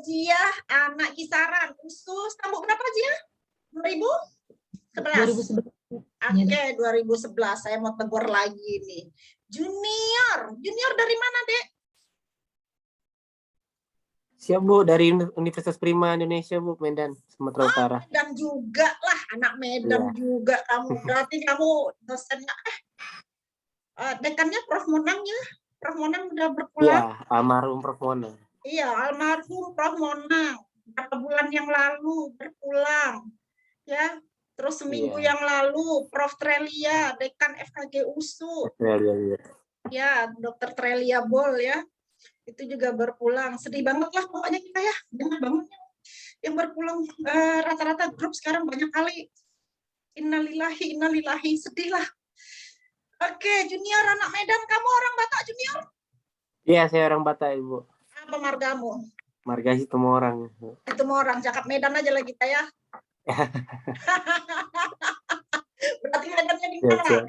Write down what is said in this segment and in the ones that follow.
Jia, anak kisaran. Usus, tambah berapa Jia? 2011. 2011. Oke, 2011. Saya mau tegur lagi nih. Junior dari mana, Dek? Siap Bu, dari Universitas Prima Indonesia Bu, Medan, Sumatera Utara. Medan juga lah, anak Medan juga kamu. Berarti kamu dosennya, dekannya Prof Monang ya? Prof Monang udah berpulang? Iya, almarhum Prof Monang. Iya, almarhum Prof Monang. Beberapa bulan yang lalu berpulang. Ya, terus seminggu yang lalu Prof Trelia, dekan FKG USU. Ya, Dr. Trelia Bol ya. Itu juga berpulang. Sedih banget lah pokoknya kita ya. Jangan bangunnya. Yang berpulang rata-rata grup sekarang banyak kali. Innalillahi, sedih lah. Oke, Junior anak Medan, kamu orang Batak Junior? Iya, saya orang Batak Ibu. Apa margamu? Marga Temu Orang. Temu Orang, cakap Medan aja lah kita ya. Berarti Medannya di mana?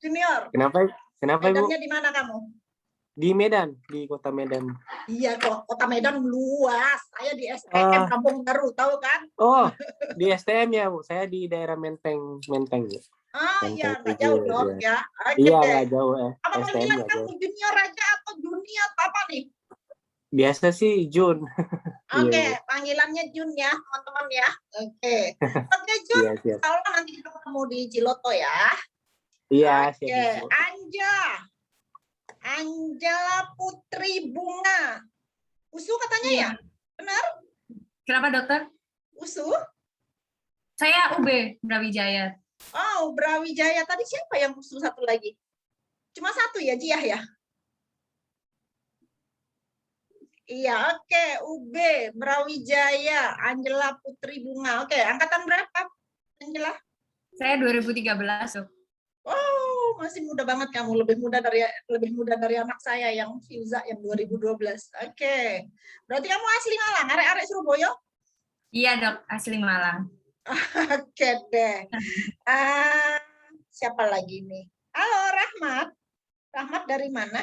Junior. Kenapa Medannya Ibu? di mana kamu? Di Medan, di kota Medan. Iya, kota Medan luas. Saya di STM Kampung Baru, tahu kan? Oh, di STM ya Bu. Saya di daerah Menteng. Iya, nggak jauh dong ya. Iya, nggak jauh. Apa STM panggilan nggak kamu jauh. Junior aja atau Junior apa nih? Biasa sih Jun. Oke, panggilannya Jun ya, teman-teman ya. Oke, Jun. Siap. Insya Allah nanti kita ketemu di Ciloto ya. Iya, siap. Anja Putri Bunga. USU katanya ya? Benar? Kenapa dokter? USU? Saya UB, Brawijaya. Oh, Brawijaya. Tadi siapa yang USU satu lagi? Cuma satu ya, Jiah ya? Iya, oke. UB, Brawijaya, Angela Putri Bunga. Oke, angkatan berapa, Angela? Saya 2013, Dok. Oh, masih muda banget kamu. Lebih muda dari anak saya yang Fiuza yang 2012. Oke. Berarti kamu asli Malang, arek-arek Surabaya? Iya, Dok, asli Malang. Oke deh. Siapa lagi nih? Halo, Rahmat. Rahmat dari mana?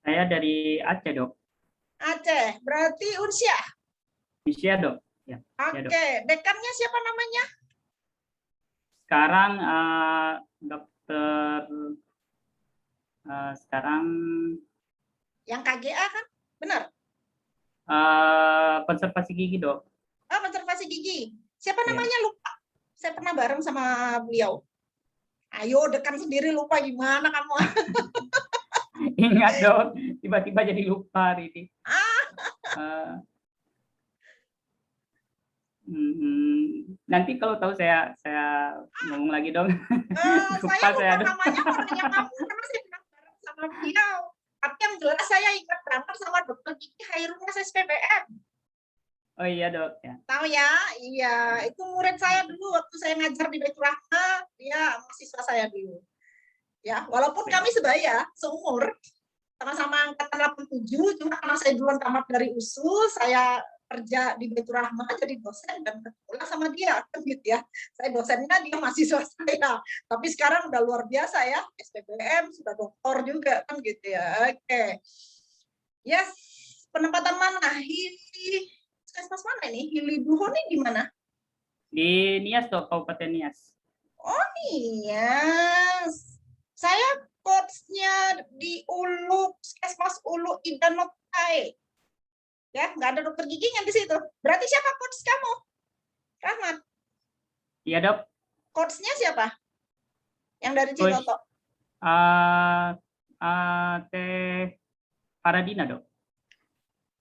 Saya dari Aceh, Dok. Aceh. Berarti Unsyah? Unsyah, Dok. Ya, Oke. Dekannya siapa namanya? Sekarang dokter sekarang yang KGA kan? Benar? konservasi gigi, Dok. Oh, konservasi gigi. Siapa namanya? Lupa. Saya pernah bareng sama beliau. Ayo, dekan sendiri lupa gimana kamu? Ingat, Dok. Tiba-tiba jadi lupa ini. Nanti kalau tahu saya ngomong lagi dong. Saya lupa namanya orangnya kamu karena saya pernah bareng sama beliau. Tapi yang jelas saya ingat banget sama dokter gigi Hairunnya SPBM. Oh iya Dok. Ya. Tahu ya? Iya, itu murid saya dulu waktu saya ngajar di Baitur Rahmah, dia mahasiswa saya dulu. Ya, walaupun kami sebaya, seumur, sama-sama angkatan 87, cuma karena saya duluan tamat dari USU, saya kerja di Baitur Rahmah jadi dosen dan ketemu sama dia, kan gitu ya. Saya dosennya, dia mahasiswa saya. Tapi sekarang udah luar biasa ya, SPBM, sudah doktor juga, kan gitu ya. Oke. Yes, penempatan mana? Puskesmas mana nih? Hili Duho nih di mana? Di Nias, Dok, Kabupaten Nias. Oh, Nias. Saya coachnya di Ulu, Puskesmas Ulu Idanotai. Ya, nggak ada dokter giginya di situ. Berarti siapa coach kamu? Rahmat. Iya, Dok. Coachnya siapa? Yang dari Ciloto? Teh Faradina, Dok.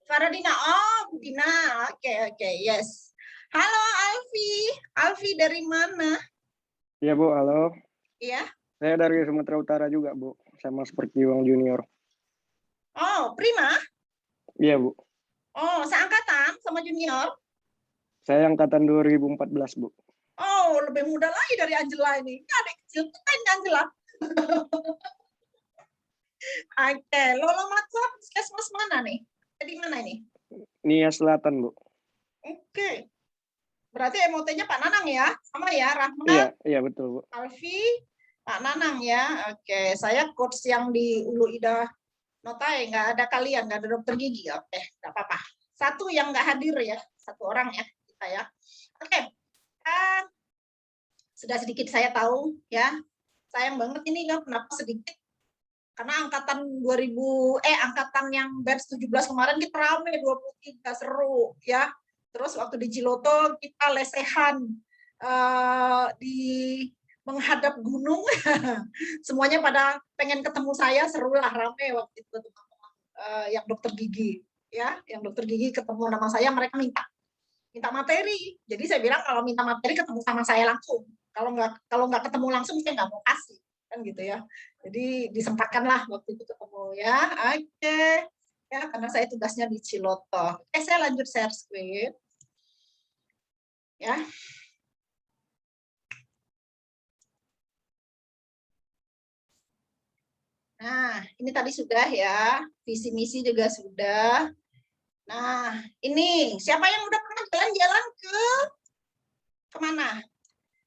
Faradina, oh Bu Dina, oke, yes. Halo Alfi dari mana? Iya Bu, halo. Iya. Saya dari Sumatera Utara juga Bu, sama seperti Wang Junior. Oh, Prima? Iya Bu. Oh, seangkatan sama Junior? Saya angkatan 2014 Bu. Oh, lebih muda lagi dari Angela ini. Adik kecil kita ini Angela. Oke, Lolo Matsup, puskesmas mana nih? Di mana ini? Nias Selatan, Bu. Oke. Berarti MOT-nya Pak Nanang ya? Sama ya, Rahmat? Iya betul, Bu. Alfi, Pak Nanang ya. Oke, saya coach yang di Ulu Ida Notai, nggak ada kalian, nggak ada dokter gigi. Oke, nggak apa-apa. Satu yang nggak hadir ya, satu orang ya kita ya. Oke, sudah sedikit saya tahu ya. Sayang banget ini ya, kenapa sedikit? Karena angkatan yang batch 17 kemarin kita rame 23 seru ya. Terus waktu di Ciloto kita lesehan di menghadap gunung. Semuanya pada pengen ketemu saya, seru lah, rame waktu itu yang dokter gigi ya, yang dokter gigi ketemu nama saya, mereka minta materi. Jadi saya bilang kalau minta materi ketemu sama saya langsung. Kalau nggak ketemu langsung saya nggak mau kasih kan gitu ya. Jadi disempatkanlah waktu itu ketemu ya. Oke. Ya, karena saya tugasnya di Ciloto. Oke, saya lanjut share screen. Ya. Nah, ini tadi sudah ya, visi misi juga sudah. Nah, ini siapa yang udah pernah jalan-jalan ke kemana?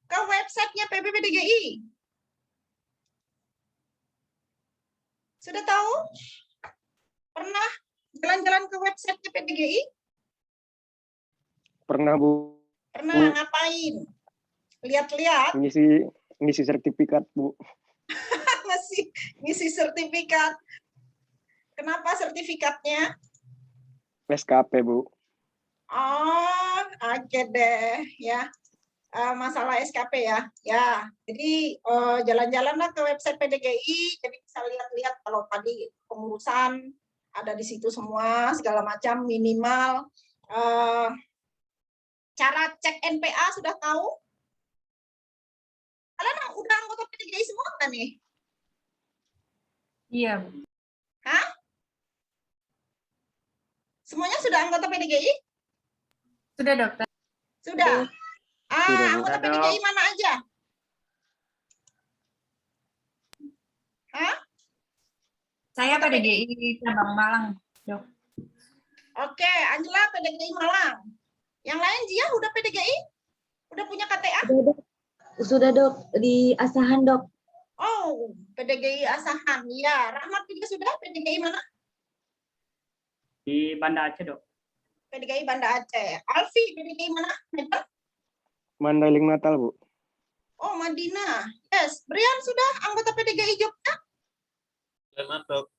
Ke websitenya PBPDGI. Sudah tahu? Pernah jalan-jalan ke websitenya PDGI? Pernah Bu, Pernah ngapain? Lihat-lihat, ngisi sertifikat Bu. ngisi sertifikat. Kenapa sertifikatnya? SKP Bu. Oh, oke deh ya. Masalah SKP ya. Ya, jadi jalan-jalanlah ke website PDGI, jadi bisa lihat-lihat kalau tadi pengurusan ada di situ semua, segala macam, minimal. Cara cek NPA sudah tahu? Kalian udah anggota PDGI semua kan nih? Iya, Bu. Hah? Semuanya sudah anggota PDGI? Sudah, dokter. Sudah. Sudah, Bu. Anggota Sudah, Dok. PDGI mana aja? Hah? Saya Anggota PDGI cabang Malang, dok. Oke, Angela PDGI Malang. Yang lain Jia udah PDGI? Udah punya KTA? Sudah dok, di Asahan dok. Oh, PDGI Asahan. Ya, Rahmat juga sudah PDGI mana? Di Banda Aceh, Dok. PDGI Banda Aceh. Alfi PDGI mana? Medan? Mandailing Natal Bu. Oh, Madinah. Yes. Brian sudah anggota PDGI Jogja? Sleman, Dok.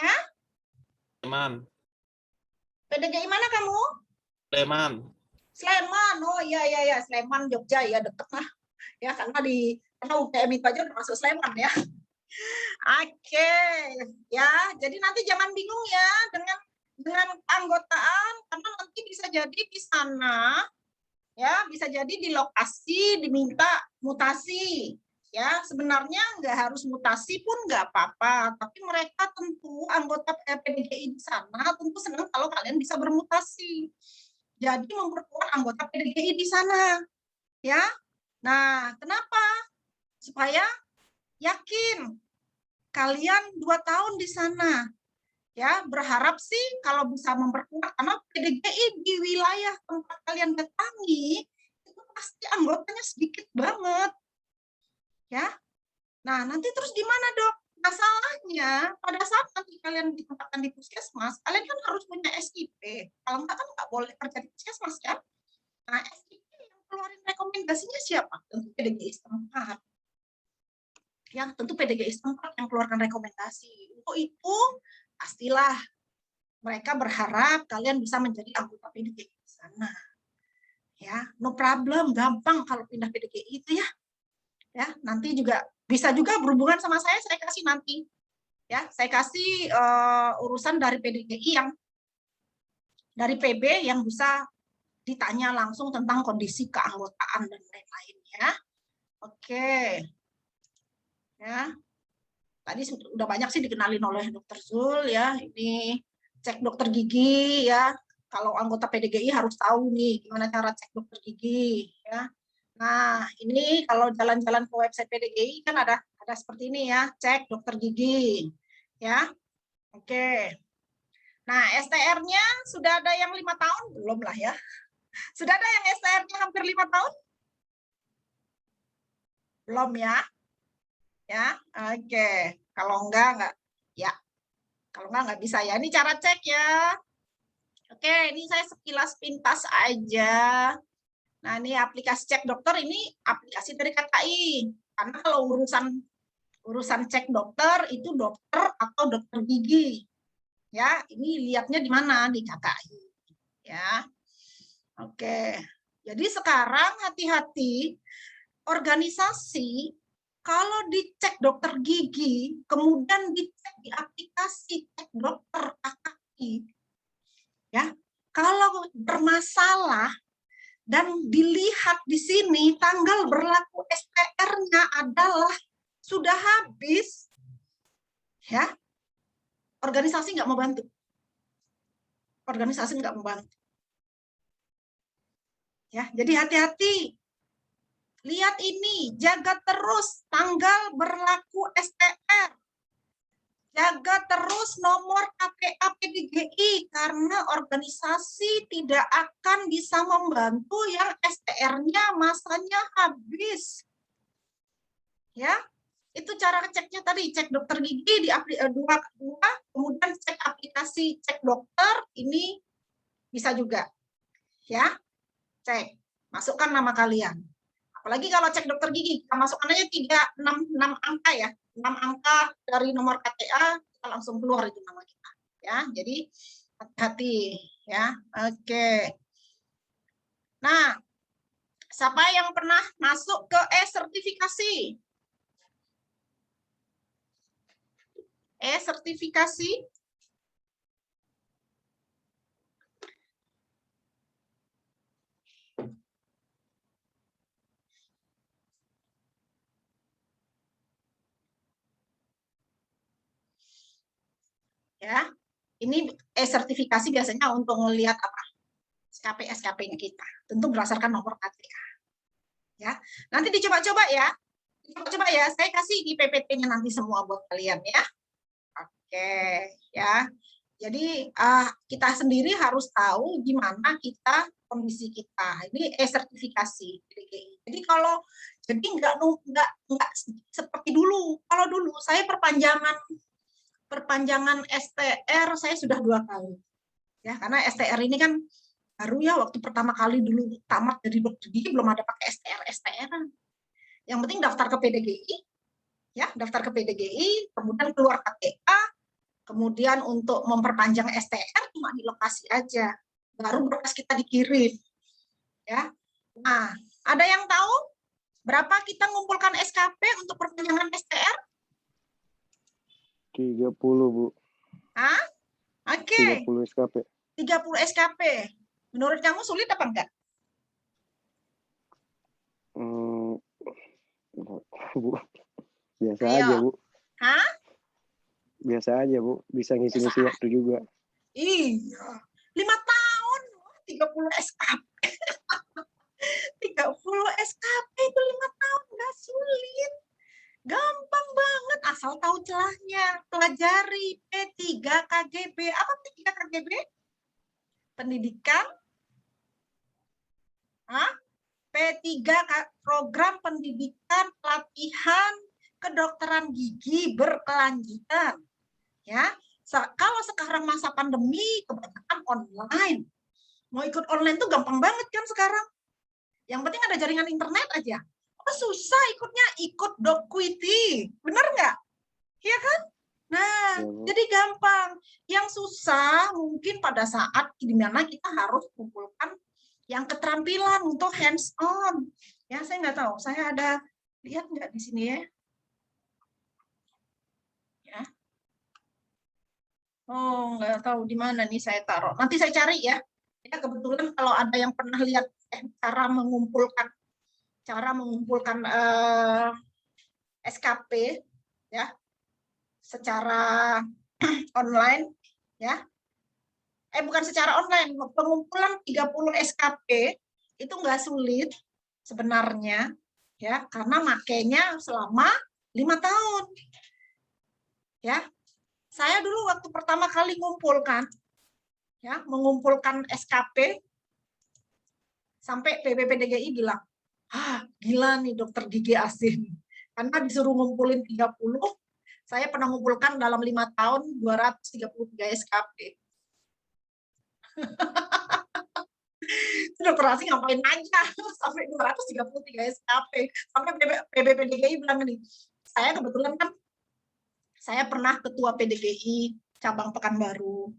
Hah? Sleman. PDGI mana kamu? Sleman. Sleman. Oh iya, Sleman Jogja ya, deket lah. Ya, karena UGM itu aja udah masuk Sleman ya. Oke, ya. Jadi nanti jangan bingung ya dengan anggotaan, karena nanti bisa jadi di sana ya, bisa jadi di lokasi diminta mutasi. Ya, sebenarnya nggak harus mutasi pun nggak apa-apa, tapi mereka tentu anggota PDGI di sana tentu senang kalau kalian bisa bermutasi. Jadi memperkuat anggota PDGI di sana. Ya. Nah, kenapa? Supaya yakin kalian 2 tahun di sana. Ya, berharap sih kalau bisa memperkuat, karena PDGI di wilayah tempat kalian datangi itu pasti anggotanya sedikit banget. Ya. Nah, nanti terus gimana, Dok? Masalahnya pada saat nanti kalian ditempatkan di puskesmas, kalian kan harus punya SIP. Kalau enggak kan nggak boleh kerja di puskesmas ya. Nah, SIP yang keluarin rekomendasinya siapa? Tentu PDGI setempat. Ya, tentu PDGI setempat yang keluarkan rekomendasi. Untuk itu, pastilah mereka berharap kalian bisa menjadi anggota PDGI di sana. Ya, no problem, gampang kalau pindah PDGI itu ya. Ya, nanti juga bisa juga berhubungan sama saya kasih nanti. Ya, saya kasih urusan dari PDGI yang dari PB yang bisa ditanya langsung tentang kondisi keanggotaan dan lain-lain ya. Oke. Ya. Tadi udah banyak sih dikenalin oleh Dokter Zul ya. Ini cek dokter gigi ya. Kalau anggota PDGI harus tahu nih gimana cara cek dokter gigi ya. Nah, ini kalau jalan-jalan ke website PDGI kan ada seperti ini ya, cek dokter gigi. Ya. Oke. Nah, STR-nya sudah ada yang 5 tahun? Belum lah ya. Sudah ada yang STR-nya hampir 5 tahun? Belum ya? Ya, oke. Kalau enggak ya. Kalau nggak bisa ya. Ini cara cek ya. Oke, ini saya sekilas pintas aja. Nah, ini aplikasi cek dokter, ini aplikasi dari KKI. Karena kalau urusan cek dokter itu dokter atau dokter gigi. Ya, ini lihatnya di mana? Di KKI. Ya. Oke. Jadi sekarang hati-hati organisasi kalau dicek dokter gigi, kemudian dicek di aplikasi cek dokter KKI, ya, kalau bermasalah dan dilihat di sini tanggal berlaku STR-nya adalah sudah habis, ya, organisasi nggak mau bantu. Organisasi nggak mau bantu. Ya, jadi hati-hati. Lihat ini, jaga terus tanggal berlaku STR. Jaga terus nomor KPA PDGI karena organisasi tidak akan bisa membantu yang STR-nya masanya habis. Ya, itu cara ceknya tadi, cek dokter gigi di dua, kemudian cek aplikasi cek dokter ini bisa juga. Ya, cek, masukkan nama kalian. Apalagi kalau cek dokter gigi, kita masukkan aja 6 angka ya. 6 angka dari nomor KTA, kita langsung keluar itu nama kita. Ya, jadi hati-hati ya. Oke. Nah, siapa yang pernah masuk ke e-sertifikasi? E-sertifikasi? Ya, ini sertifikasi biasanya untuk melihat apa? SKP-nya kita, tentu berdasarkan nomor KTA. Ya, nanti dicoba-coba ya. Coba ya, saya kasih di PPT-nya nanti semua buat kalian ya. Oke, ya. Jadi kita sendiri harus tahu gimana kita kondisi kita. Ini sertifikasi. Jadi kalau nggak seperti dulu. Kalau dulu saya perpanjangan STR saya sudah 2 kali. Ya, karena STR ini kan baru ya, waktu pertama kali dulu tamat dari dokter gigi belum ada pakai STR. Yang penting daftar ke PDGI, ya, daftar ke PDGI, kemudian keluar KTA, kemudian untuk memperpanjang STR cuma di lokasi aja, baru berkas kita dikirim. Ya. Nah, ada yang tahu berapa kita ngumpulkan SKP untuk perpanjangan STR? 30, Bu. Hah? Oke. 30 SKP. 30 SKP. Menurut kamu sulit apa enggak? Bu. Biasa Ayo. aja, Bu. Hah? Biasa aja, Bu. Bisa ngisi-ngisi Biasa. waktu juga. Iya. 5 tahun, 30 SKP. 30 SKP itu 5 tahun, enggak sulit. Gampang banget, asal tahu celahnya. Pelajari P3 KGB. Apa P3 KGB? Pendidikan. P3 program pendidikan pelatihan kedokteran gigi berkelanjutan. Ya, kalau sekarang masa pandemi kebanyakan online. Mau ikut online tuh gampang banget kan sekarang. Yang penting ada jaringan internet aja. Oh, susah ikutnya, ikut Docuity. Benar nggak? Iya kan? Nah, jadi gampang. Yang susah mungkin pada saat di mana kita harus kumpulkan yang keterampilan untuk hands on. Ya, saya nggak tahu. Saya ada lihat nggak di sini ya? Ya. Oh, nggak tahu di mana nih saya taruh. Nanti saya cari ya. Ya, kebetulan kalau ada yang pernah lihat cara mengumpulkan SKP ya secara online ya. Bukan secara online, pengumpulan 30 SKP itu nggak sulit sebenarnya ya, karena makainya selama 5 tahun. Ya. Saya dulu waktu pertama kali mengumpulkan SKP sampai PBPDGI bilang, gila nih dokter gigi asing. Karena disuruh ngumpulin 30 Saya pernah mengumpulkan dalam 5 tahun 233 SKP. Dokter Asih ngapain aja sampai 233 SKP. Sampai PBPDGI bilang ini, saya kebetulan kan saya pernah ketua PDGI cabang Pekanbaru.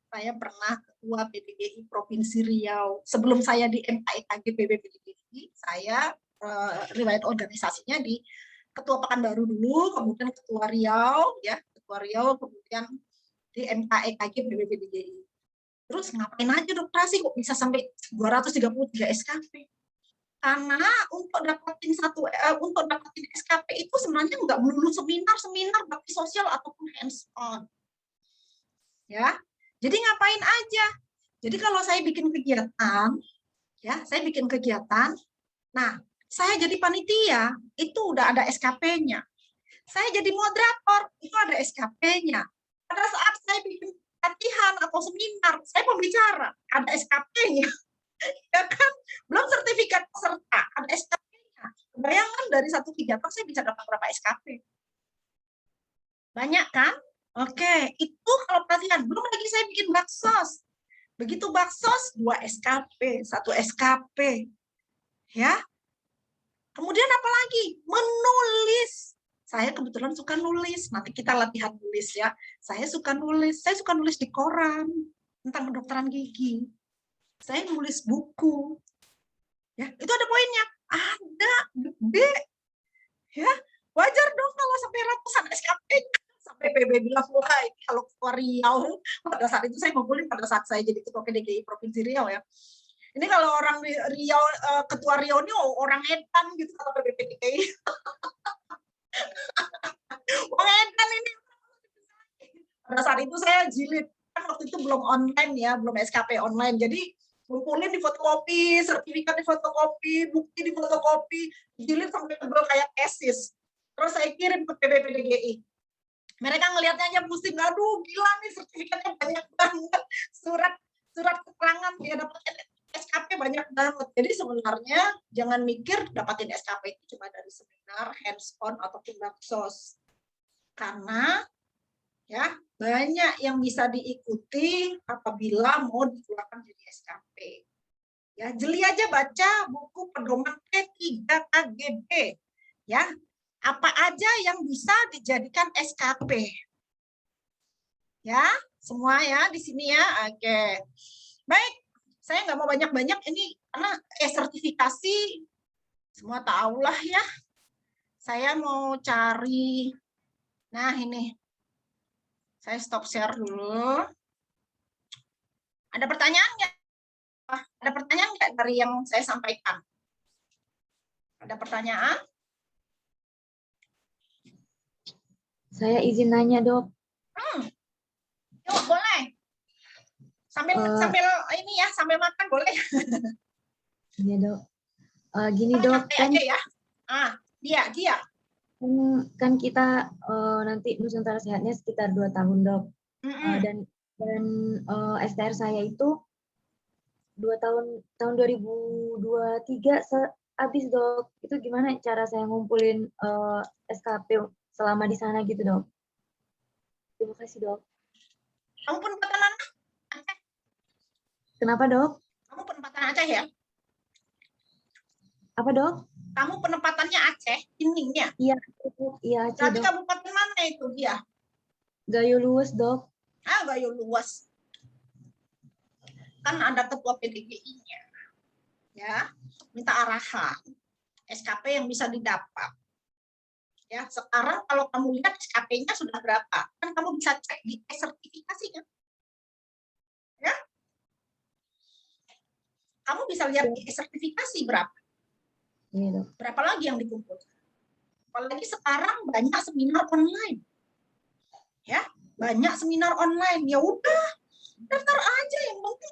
Saya pernah ketua PDGI Provinsi Riau. Sebelum saya di MKEKG PBPDGI, saya riwayat organisasinya di ketua Pekanbaru dulu, kemudian ketua Riau, ya, ketua Riau, kemudian di MKEKG PBPDGI. Terus ngapain aja Dokter Asih kok bisa sampai 233 SKP? Karena untuk dapetin SKP itu sebenarnya nggak melulu seminar bakti sosial ataupun hands on. Ya. Jadi ngapain aja? Jadi kalau saya bikin kegiatan, ya, saya bikin kegiatan. Nah, saya jadi panitia, itu udah ada SKP-nya. Saya jadi moderator, itu ada SKP-nya. Pada saat saya bikin latihan atau seminar, saya pembicara, ada SKP-nya. Ya kan? Belum sertifikat peserta, ada SKP-nya. Bayangkan dari satu kegiatan saya bisa dapat berapa SKP? Banyak kan? Oke, itu kalau pelatihan. Belum lagi saya bikin baksos. Begitu baksos, 2 SKP, 1 SKP. Ya. Kemudian apa lagi? Menulis. Saya kebetulan suka nulis. Nanti kita latihan nulis ya. Saya suka nulis. Saya suka nulis di koran tentang kedokteran gigi. Saya nulis buku. Ya, itu ada poinnya. Ada, gede. Ya, wajar dong kalau sampai ratusan SKP. Sampai PB bilang, wah ini kalau ketua Riau. Pada saat itu saya ngumpulin pada saat saya jadi ketua PDGI Provinsi Riau ya. Ini kalau orang Riau, ketua Riau ini orang edan gitu kalau PBPDGI. Orang edan ini. Pada saat itu saya jilid. Kan waktu itu belum online ya, belum SKP online. Jadi ngumpulin di fotokopi, sertifikat di fotokopi, bukti di fotokopi, jilid sampai tebel kayak tesis. Terus saya kirim ke PBPDGI. Mereka ngelihatnya aja pusing, aduh gila nih sertifikatnya banyak banget. Surat keterangan dia dapat SKP banyak banget. Jadi sebenarnya jangan mikir dapatin SKP itu cuma dari seminar, hands on ataupun baksos. Karena ya banyak yang bisa diikuti apabila mau dikeluarkan jadi SKP. Ya, jeli aja baca buku pedoman P3KGB. Ya, apa aja yang bisa dijadikan SKP. Ya, semua ya di sini ya. Oke. Baik. Saya nggak mau banyak-banyak ini karena sertifikasi semua tahulah ya. Saya mau cari, nah ini, saya stop share dulu. Ada pertanyaan nggak? Ada pertanyaan nggak dari yang saya sampaikan? Ada pertanyaan? Saya izin nanya, Dok. Yuk, boleh. Sambil ini ya, sambil makan boleh. Iya, Dok. Gini, Dok, kan aja ya. Dia. kan kita nanti Nusantara Sehatnya sekitar 2 tahun, Dok. Dan STR saya itu 2 tahun 2023 habis, Dok. Itu gimana cara saya ngumpulin SKP selama di sana gitu, Dok? Terima kasih, Dok. Kamu penempatan mana? Aceh. Kenapa, Dok? Kamu penempatan Aceh ya? Apa, Dok? Kamu penempatannya Aceh, Iningnya. Iya, Aceh, Tapi Dok. kabupaten mana itu dia? Gayo Luwes, Dok. Gayo Luas. Kan ada ketua PDGI-nya. Ya, minta arahan. SKP yang bisa didapat. Ya, sekarang kalau kamu lihat SKP-nya sudah berapa? Kan kamu bisa cek di sertifikasinya. Ya. Kamu bisa lihat di sertifikasi berapa? Iya, Dok. Berapa lagi yang dikumpulkan? Apalagi sekarang banyak seminar online. Ya, banyak seminar online. Ya udah, daftar aja, yang penting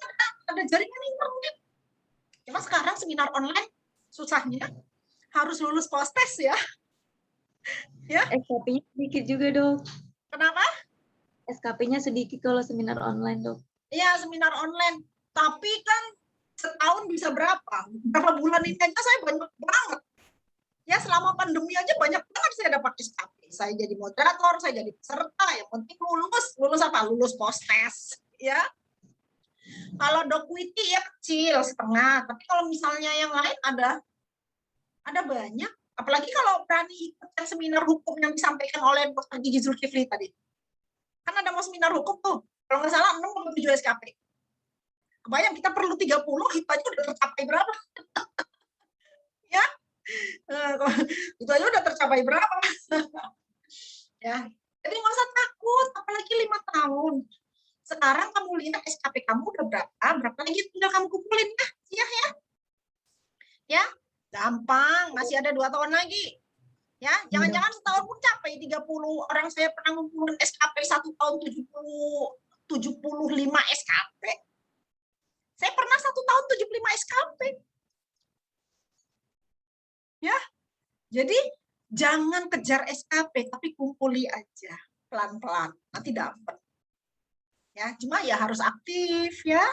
ada jaringan internet. Cuma sekarang seminar online susahnya harus lulus postes ya. Ya. SKP-nya sedikit juga, Dok. Kenapa? SKP-nya sedikit kalau seminar online, Dok. Iya, seminar online. Tapi kan setahun bisa berapa? Berapa bulan ini aja saya banyak banget. Ya selama pandemi aja banyak banget saya dapat SKP. Saya jadi moderator, saya jadi peserta. Yang penting lulus apa? Lulus post-test, ya. Kalau Dokwiti ya kecil setengah, tapi kalau misalnya yang lain ada banyak. Apalagi kalau berani ikut seminar hukum yang disampaikan oleh Dr. Gigi Zulkifli tadi. Kan ada mau seminar hukum tuh, kalau nggak salah 6,7 SKP. Kebayang kita perlu 30, itu aja udah tercapai berapa? Ya, itu aja udah tercapai berapa? Ya, jadi nggak usah takut, apalagi 5 tahun. Sekarang kamu lihat SKP kamu udah berapa lagi tinggal kamu kumpulin ya, ya, gampang, masih ada 2 tahun lagi. Ya, jangan-jangan setahun pun capai 30. Orang saya pernah ngumpulin SKP 1 tahun 75 SKP. Saya pernah 1 tahun 75 SKP. Ya, jadi jangan kejar SKP, tapi kumpuli aja pelan-pelan, nanti dapat. Ya, cuma ya harus aktif ya,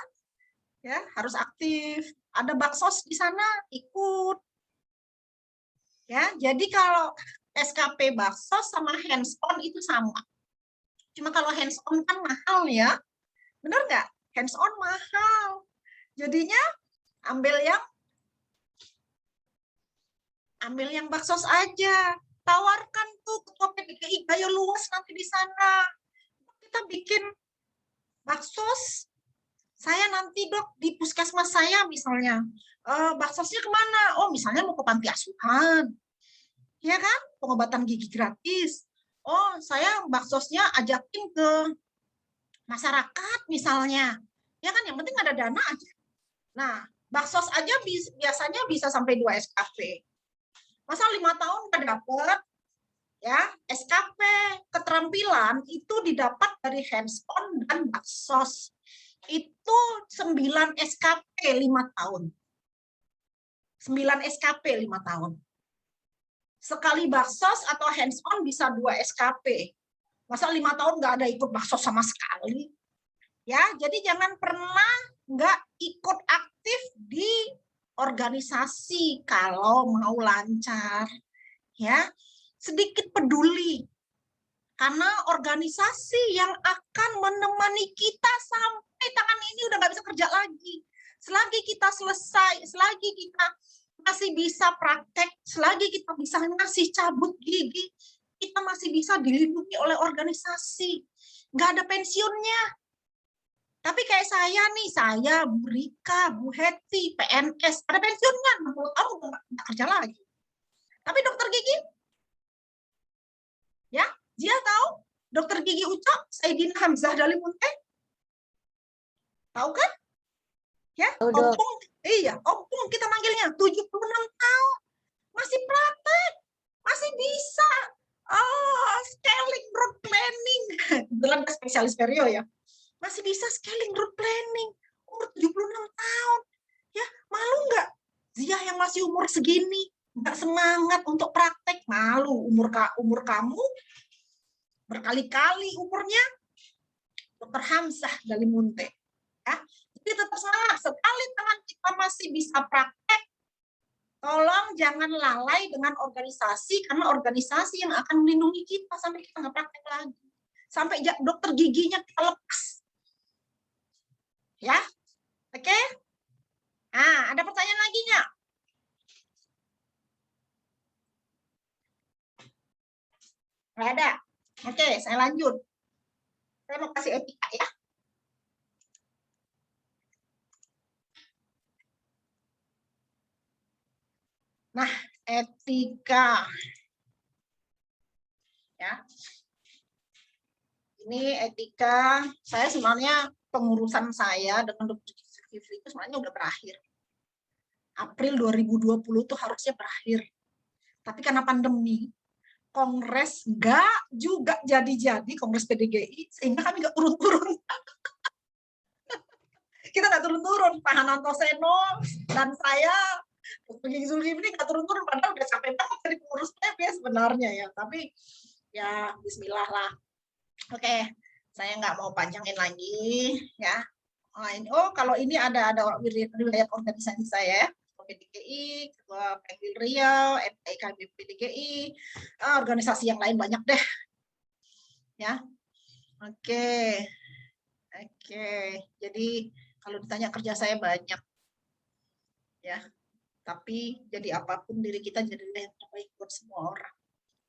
harus aktif. Ada baksos di sana, ikut. Ya, jadi kalau SKP baksos sama hands on itu sama. Cuma kalau hands on kan mahal ya, benar nggak? Hands on mahal. Jadinya ambil yang baksos aja. Tawarkan tuh ketua PDGI Gayo luas nanti di sana. Kita bikin baksos. Saya nanti dok di puskesmas saya misalnya. Baksosnya kemana? Oh misalnya mau ke panti asuhan. Ya kan? Pengobatan gigi gratis. Oh saya baksosnya ajakin ke masyarakat misalnya. Ya kan? Yang penting ada dana aja. Nah, baksos aja biasanya bisa sampai 2 SKP. Masa 5 tahun nggak dapat? Ya, SKP keterampilan itu didapat dari hands on dan baksos. Itu 9 SKP 5 tahun. 9 SKP 5 tahun. Sekali baksos atau hands on bisa 2 SKP. Masa 5 tahun nggak ada ikut baksos sama sekali? Ya, jadi jangan pernah nggak ikut aktif di organisasi kalau mau lancar. Ya, sedikit peduli. Karena organisasi yang akan menemani kita sampai tangan ini udah nggak bisa kerja lagi. Selagi kita selesai, selagi kita masih bisa praktek, selagi kita bisa ngasih cabut gigi, kita masih bisa dilindungi oleh organisasi. Nggak ada pensiunnya. Tapi kayak saya nih, saya, Bu Rika, Bu Heti, PNS, ada pensiunnya, 60 tahun nggak kerja lagi. Tapi dokter gigi, ya, dia tahu dokter gigi Ucok, Saidina Hamzah Dalimunte, tahu kan? Ya, Ompung, iya, Ompung kita manggilnya, 76 tahun, masih praktek, masih bisa scaling road planning, kebetulan spesialis perio ya, masih bisa scaling road planning, umur 76 tahun, ya malu nggak? Zia yang masih umur segini, nggak semangat untuk praktek, malu umur kamu berkali-kali umurnya Dr. Hamzah Dalimunte. Ya. Jadi tetap semangat, sekali tangan kita masih bisa praktek, tolong jangan lalai dengan organisasi, karena organisasi yang akan melindungi kita sampai kita nggak praktek lagi. Sampai dokter giginya kita lepas. Ya, oke? Nah, ada pertanyaan lagi nggak? Nggak ada. Oke, saya lanjut. Saya mau kasih etika ya. Nah, etika. Ya. Ini etika, saya sebenarnya pengurusan saya dengan Dr. Zulkifli itu sebenarnya udah berakhir. April 2020 itu harusnya berakhir. Tapi karena pandemi, kongres nggak juga jadi-jadi, kongres PDGI, sehingga kami nggak turun-turun. Kita nggak turun-turun, Pak Hananto Seno dan saya, Dr. Gigi Zulkifli nggak turun-turun, padahal udah capek banget jadi pengurus PEP ya sebenarnya ya. Tapi ya bismillah lah. Oke, saya nggak mau panjangin lagi ya. Oh, kalau ini ada riwayat organisasi saya ya. PDGI, Ketua Penggil Riau, MPIKB PDGI, organisasi yang lain banyak deh. Ya, oke. Jadi kalau ditanya kerja saya banyak, ya. Tapi jadi apapun diri kita jadilah yang terbaik buat semua orang.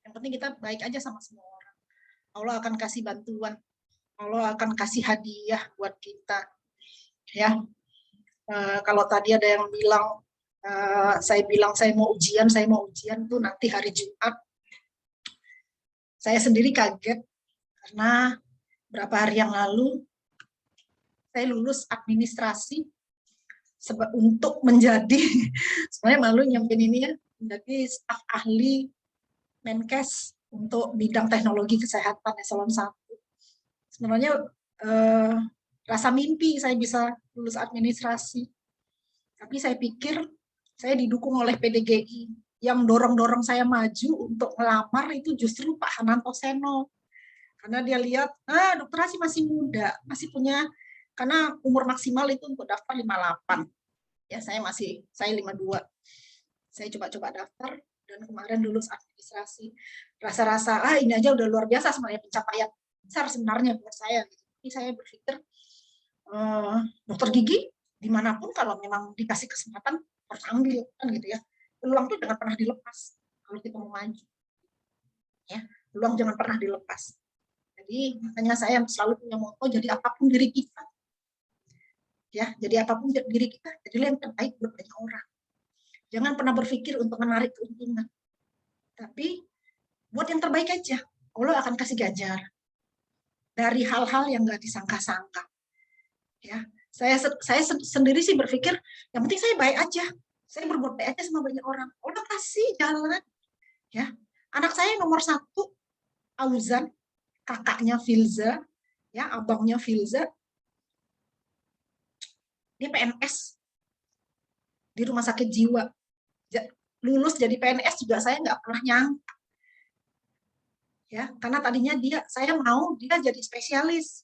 Yang penting kita baik aja sama semua orang. Allah akan kasih bantuan. Allah akan kasih hadiah buat kita. Ya. Kalau tadi ada yang bilang, saya bilang saya mau ujian tuh nanti hari Jumat. Saya sendiri kaget karena berapa hari yang lalu saya lulus administrasi untuk menjadi, sebenarnya malu nyampein ini ya, menjadi staf ahli Menkes untuk bidang teknologi kesehatan eselon 1. Sebenarnya rasa mimpi saya bisa lulus administrasi. Tapi saya pikir saya didukung oleh PDGI. Yang dorong-dorong saya maju untuk melamar itu justru Pak Hananto Seno. Karena dia lihat, Dr. Asi masih muda, masih punya, karena umur maksimal itu untuk daftar 58. Ya, saya 52. Saya coba-coba daftar dan kemarin lulus administrasi. Rasa-rasa, ini aja udah luar biasa sebenarnya, pencapaian besar sebenarnya buat saya. Jadi saya berpikir, dokter gigi dimanapun kalau memang dikasih kesempatan harus ambil kan gitu ya. Peluang itu jangan pernah dilepas kalau kita mau maju. Ya, peluang jangan pernah dilepas. Jadi makanya saya selalu punya moto, jadi apapun diri kita. Ya, jadi apapun diri kita, jadilah yang terbaik buat banyak orang. Jangan pernah berpikir untuk menarik keuntungan. Tapi buat yang terbaik aja. Allah akan kasih ganjar dari hal-hal yang nggak disangka-sangka. Ya, saya sendiri sih berpikir yang penting saya baik aja. Saya berbuat baik aja sama banyak orang. Allah kasih jalan. Ya, anak saya nomor 1 Auzan, kakaknya Filza, ya, abangnya Filza. Dia PNS di rumah sakit jiwa. Lulus jadi PNS juga saya nggak pernah nyangka. Ya, karena tadinya saya mau dia jadi spesialis.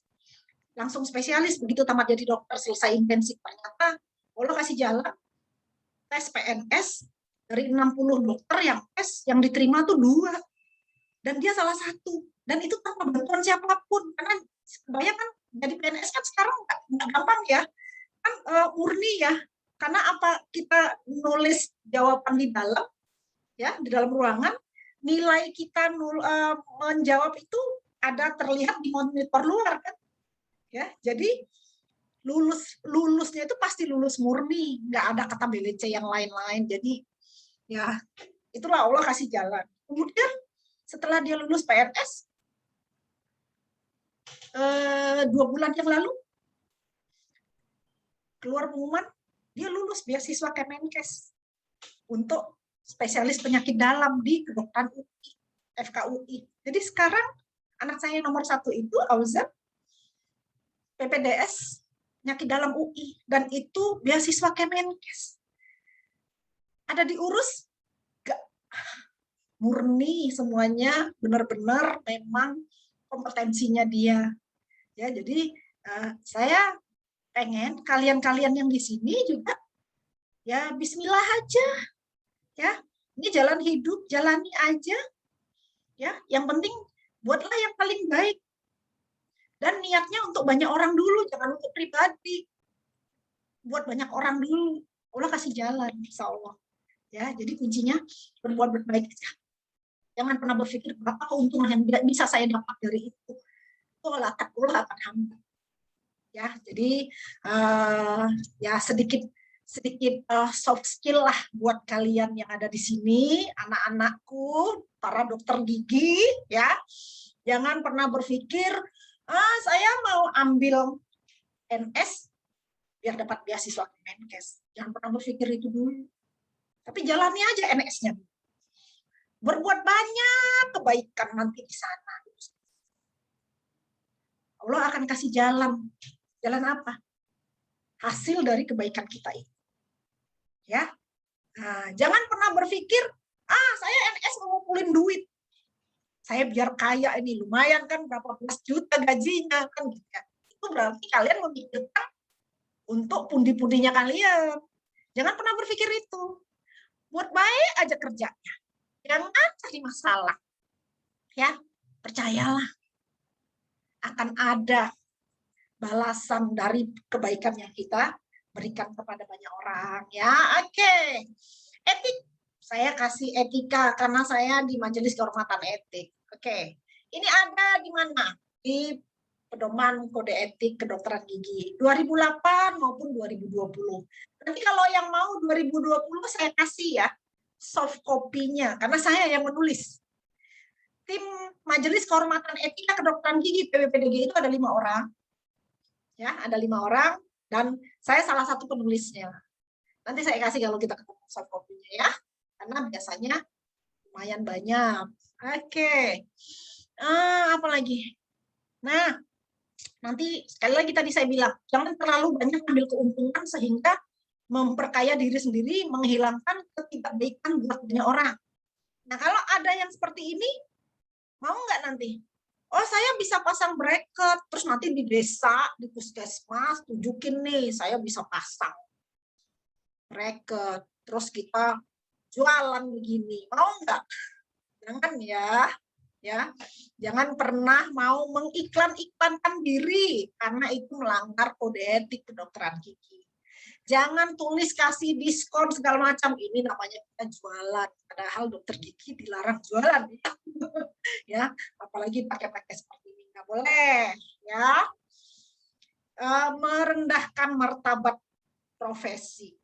Langsung spesialis, begitu tamat jadi dokter, selesai intensif. Ternyata Allah kasih jalan. Tes PNS, dari 60 dokter yang tes, yang diterima tuh 2. Dan dia salah 1. Dan itu tanpa bantuan siapapun. Karena kebanyakan jadi PNS kan sekarang nggak gampang ya. Kan murni ya, karena apa, kita nulis jawaban di dalam, ya, di dalam ruangan, nilai kita menjawab itu ada terlihat di monitor luar kan, ya, jadi lulusnya itu pasti lulus murni, nggak ada kata BLC yang lain-lain. Jadi ya itulah Allah kasih jalan. Kemudian setelah dia lulus PNS 2 bulan yang lalu keluar pengumuman dia lulus beasiswa Kemenkes untuk spesialis penyakit dalam di kedokteran UI, FKUI. Jadi sekarang anak saya nomor 1 itu Auzan, PPDS penyakit dalam UI, dan itu beasiswa Kemenkes. Ada diurus gak? Murni semuanya, benar-benar memang kompetensinya dia. Ya, jadi saya pengen kalian-kalian yang di sini juga ya bismillah aja. Ya, ini jalan hidup, jalani aja. Ya, yang penting buatlah yang paling baik. Dan niatnya untuk banyak orang dulu, jangan untuk pribadi. Buat banyak orang dulu. Allah kasih jalan, insya Allah. Ya, jadi kuncinya berbuat baik aja. Jangan pernah berpikir berapa keuntungan yang bisa saya dapat dari itu. Itu Allah akan hamba. Ya, jadi ya sedikit soft skill lah buat kalian yang ada di sini, anak-anakku, para dokter gigi, ya. Jangan pernah berpikir, saya mau ambil NS biar dapat beasiswa Kemenkes. Jangan pernah berpikir itu dulu. Tapi jalani aja NS-nya. Berbuat banyak kebaikan nanti di sana. Allah akan kasih jalan. Jalan apa? Hasil dari kebaikan kita itu. Ya. Nah, jangan pernah berpikir, saya NS ngumpulin duit. Saya biar kaya ini, lumayan kan berapa belas juta gajinya kan gitu ya. Itu berarti kalian memikirkan untuk pundi-pundinya kalian. Jangan pernah berpikir itu. Buat baik aja kerjanya. Jangan cari masalah. Ya, percayalah akan ada balasan dari kebaikan yang kita berikan kepada banyak orang. Ya, oke. Etik, saya kasih etika karena saya di Majelis Kehormatan Etik. Oke, ini ada di mana? Di Pedoman Kode Etik Kedokteran Gigi 2008 maupun 2020. Nanti kalau yang mau 2020 saya kasih ya soft copy-nya karena saya yang menulis. Tim Majelis Kehormatan Etika Kedokteran Gigi PBPDG itu ada 5 orang. Ya, ada 5 orang dan saya salah satu penulisnya. Nanti saya kasih kalau kita ketemu soft copy-nya ya. Karena biasanya lumayan banyak. Oke. Apa lagi? Nah, nanti sekali lagi tadi saya bilang, jangan terlalu banyak ambil keuntungan sehingga memperkaya diri sendiri, menghilangkan ketidakbaikan buat banyak orang. Nah, kalau ada yang seperti ini, mau nggak nanti? Oh, saya bisa pasang bracket, terus nanti di desa, di puskesmas, tunjukin nih, saya bisa pasang bracket, terus kita jualan begini. Mau nggak? Jangan ya. Ya, jangan pernah mau mengiklan-iklankan diri karena itu melanggar kode etik kedokteran gigi. Jangan tulis kasih diskon segala macam, ini namanya kita jualan. Padahal dokter gigi dilarang jualan. Ya, apalagi pakai-pakai seperti ini nggak boleh. Ya, merendahkan martabat profesi.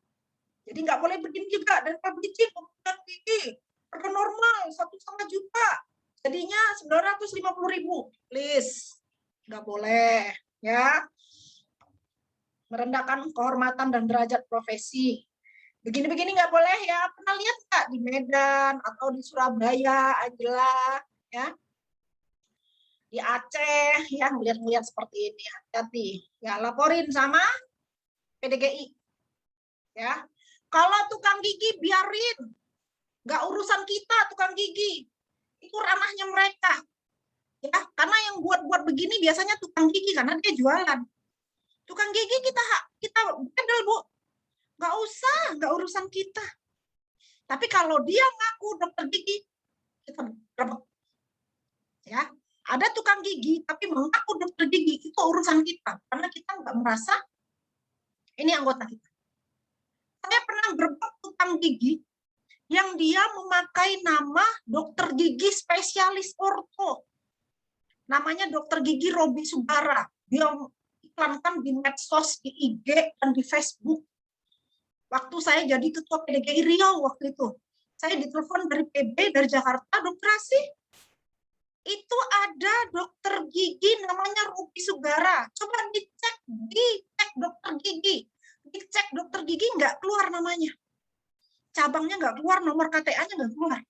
Jadi nggak boleh begini juga dan publicity dokter gigi harga normal 1,5 juta. Jadinya 950.000, please, nggak boleh, ya. Merendahkan kehormatan dan derajat profesi. Begini-begini nggak boleh ya. Pernah lihat nggak di Medan atau di Surabaya, Ajla, ya, di Aceh, ya, melihat-melihat seperti ini, hati-hati. Ya, laporin sama PDGI, ya. Kalau tukang gigi biarin, nggak urusan kita tukang gigi. Itu ranahnya mereka, ya, karena yang buat begini biasanya tukang gigi karena dia jualan. Tukang gigi kita bedel, Bu, nggak urusan kita. Tapi kalau dia ngaku dokter gigi, kita berbek. Ya, ada tukang gigi tapi mengaku dokter gigi, itu urusan kita karena kita nggak merasa ini anggota kita. Saya pernah berbek tukang gigi yang dia memakai nama dokter gigi spesialis orto. Namanya dokter gigi Robi Sugara. Dia iklankan di medsos, di IG, dan di Facebook. Waktu saya jadi ketua PDGI Riau waktu itu. Saya ditelepon dari PB, dari Jakarta, dokter Asih, itu ada dokter gigi namanya Robi Sugara. Coba dicek dokter gigi. Dicek dokter gigi, nggak keluar namanya. Cabangnya nggak keluar, nomor KTA-nya nggak keluar.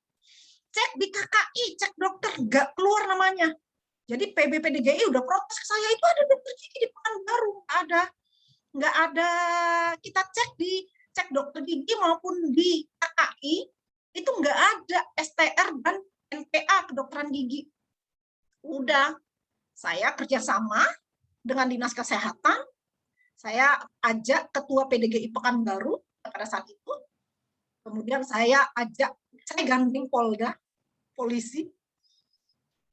Cek di KKI, cek dokter, nggak keluar namanya. Jadi PBPDGI udah protes ke saya, itu ada dokter gigi di Pekanbaru, nggak ada. Kita cek dokter gigi maupun di KKI, itu nggak ada STR dan NPA kedokteran gigi. Udah, saya kerjasama dengan Dinas Kesehatan, saya ajak ketua PDGI Pekanbaru pada saat itu. Kemudian saya gandeng Polda, polisi,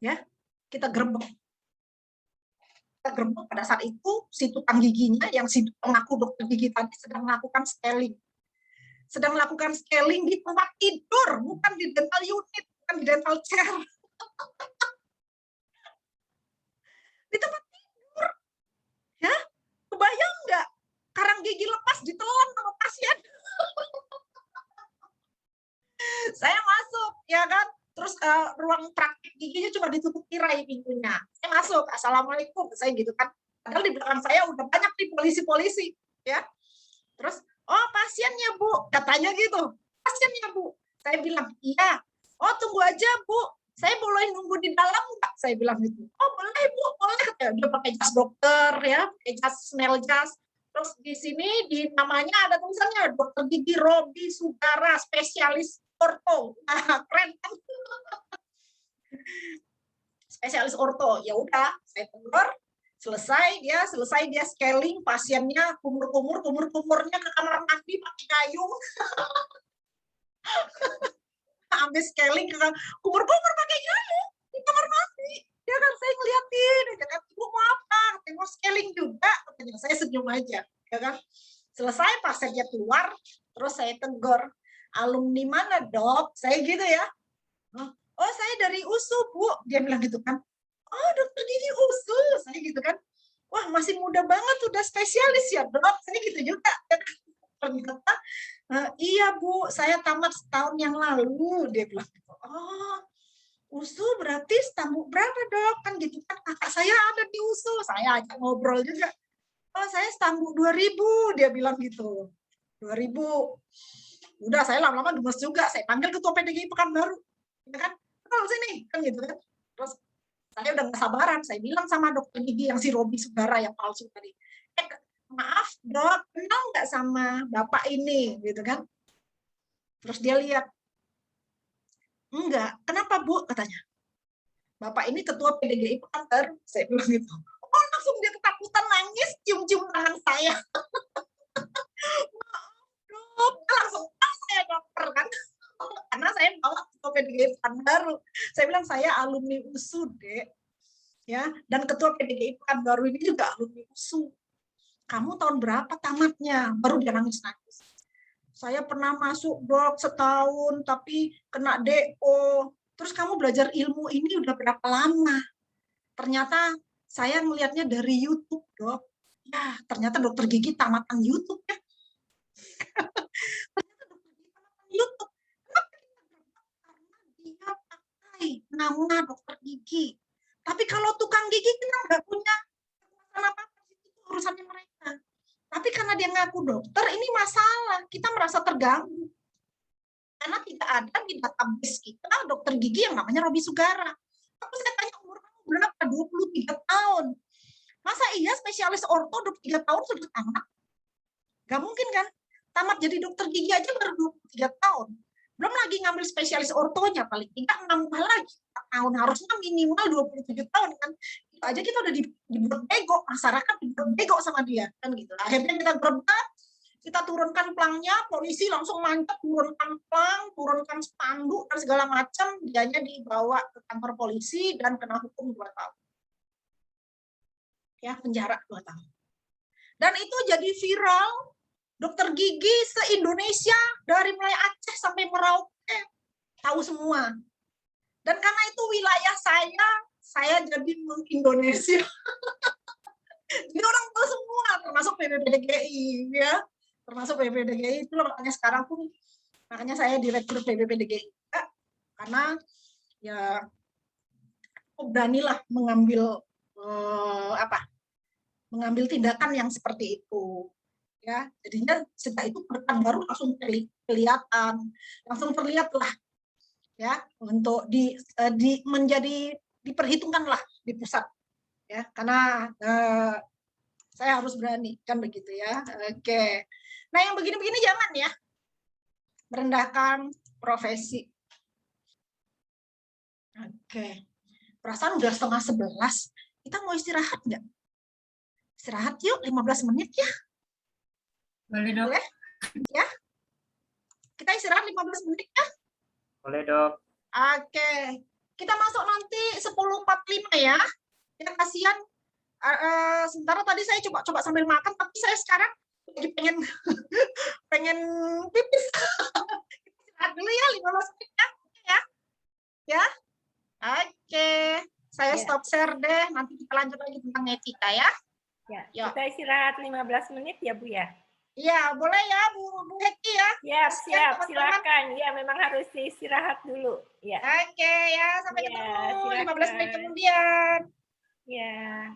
ya, kita gerbek. Kita gerbek pada saat itu si tukang giginya, yang si pengaku dokter gigi tadi sedang melakukan scaling. Sedang melakukan scaling di tempat tidur, bukan di dental unit, bukan di dental chair. Di tempat tidur, ya, kebayang nggak? Karang gigi lepas ditelan sama pasien. Saya masuk, ya kan, terus ruang praktik giginya cuma ditutup tirai pintunya. Saya masuk, assalamualaikum, saya gitu kan. Padahal di belakang saya udah banyak nih polisi-polisi, ya. Terus, oh pasiennya Bu, katanya gitu, pasiennya Bu. Saya bilang, iya. Oh tunggu aja Bu, saya boleh nunggu di dalam nggak? Saya bilang gitu. Oh boleh Bu, boleh. Dia pakai jas dokter, ya, pakai jas Snell jas. Terus di sini namanya ada tulisannya dokter gigi Robi Sugara, spesialis orto. Nah, keren kan? Spesialis orto. Ya udah, saya tegur, Selesai dia scaling pasiennya, kumurnya ke kamar mandi pakai gayung. Ambil scaling ke kumur pakai gayung di kamar mandi. Ya kan, saya ngeliatin, ya kan, ibu mau apa? Mau scaling juga, katanya. Saya senyum aja, ya kan. Selesai pasiennya keluar, terus saya tegur, alumni mana dok? Saya gitu ya. Oh saya dari USU bu, dia bilang gitu kan. Oh dokter gigi USU, saya gitu kan. Wah masih muda banget, udah spesialis ya dok, saya gitu juga. Ternyata iya bu, saya tamat setahun yang lalu, dia bilang gitu. Oh USU berarti stambuk berapa dok? Kan gitu kan, kakak saya ada di USU, saya ajak ngobrol juga. Oh saya stambuk 2000, dia bilang gitu. 2000. Udah saya lama-lama gemes juga, saya panggil ketua PDGI Pekanbaru. Ya kan, oh sini, kan gitu kan. Terus saya udah gak sabaran, saya bilang sama dokter gigi yang si Robi Sugara yang palsu tadi. Maaf dok, kenal nggak sama bapak ini, gitu kan. Terus dia lihat, enggak, kenapa bu, katanya. Bapak ini ketua PDGI Pekanbaru, saya bilang gitu. Oh langsung dia ketakutan nangis, cium-cium tangan saya. Dok, langsung saya dokter kan. Karena saya bawa ketua PDGI Pekanbaru. Saya bilang saya alumni USU, Dek. Ya, dan ketua PDGI Pekanbaru ini juga alumni USU. Kamu tahun berapa tamatnya? Baru dia nangis-nangis. Saya pernah masuk dok setahun, tapi kena DO. Terus kamu belajar ilmu ini udah berapa lama? Ternyata saya melihatnya dari YouTube, dok. Ya, ternyata dokter gigi tamatan YouTube ya. Ternyata dokter gigi tamatan YouTube. Kenapa kita berbangga? Karena dia pakai nama dokter gigi. Tapi kalau tukang gigi kita nggak punya kekuatan apa-apa, itu urusannya mereka. Tapi karena dia ngaku dokter, ini masalah. Kita merasa terganggu. Karena tidak ada di database kita dokter gigi yang namanya Robi Sugara. Aku saya tanya umur kamu berapa? 23 tahun. Masa iya spesialis orto 23 tahun sudah tamat? Gak mungkin kan? Tamat jadi dokter gigi aja baru 23 tahun. Belum lagi ngambil spesialis ortonya, paling tidak nambah lagi 4 tahun. Harusnya minimal 27 tahun kan. Itu aja kita udah dibuat bego, masyarakat dibuat bego sama dia. Kan gitu. Akhirnya kita berobat, kita turunkan pelangnya, polisi langsung mantap, turunkan pelang, turunkan spanduk, dan segala macam. Dianya dibawa ke kantor polisi dan kena hukum 2 tahun. Ya, penjara 2 tahun. Dan itu jadi viral, dokter gigi se-Indonesia, dari mulai Aceh sampai Merauke, tahu semua. Dan karena itu wilayah saya jadi Indonesia. Jadi orang tahu semua, termasuk PBPDGI, ya. Termasuk PBPDGI, itu makanya sekarang pun, makanya saya direktur PBPDGI. Karena, ya, aku beranilah mengambil mengambil tindakan yang seperti itu, ya. Jadinya sejak itu Pekanbaru langsung kelihatan, langsung terlihat lah, ya, untuk menjadi diperhitungkan lah di pusat, ya, karena saya harus berani kan begitu ya. Oke, nah yang begini-begini jangan ya, merendahkan profesi. Oke, perasaan udah 10:30, kita mau istirahat nggak? Istirahat yuk, 15 menit ya. Boleh dok. Boleh? Ya. Kita istirahat 15 menit ya. Boleh dok. Oke. Kita masuk nanti 10:45 ya. Ya kasihan. Sementara tadi saya coba sambil makan, tapi saya sekarang lagi pengen pipis. Kita istirahat dulu ya, 15 menit ya. Ya. Oke. Saya stop share deh. Nanti kita lanjut lagi tentang etika ya. Ya, Yuk. kita istirahat 15 menit ya Bu ya? Iya, boleh ya Bu Heki ya. Siap, silakan. Ya, memang harus istirahat dulu. Ya. Oke ya, sampai Ya, ketemu silakan. 15 menit kemudian. Ya.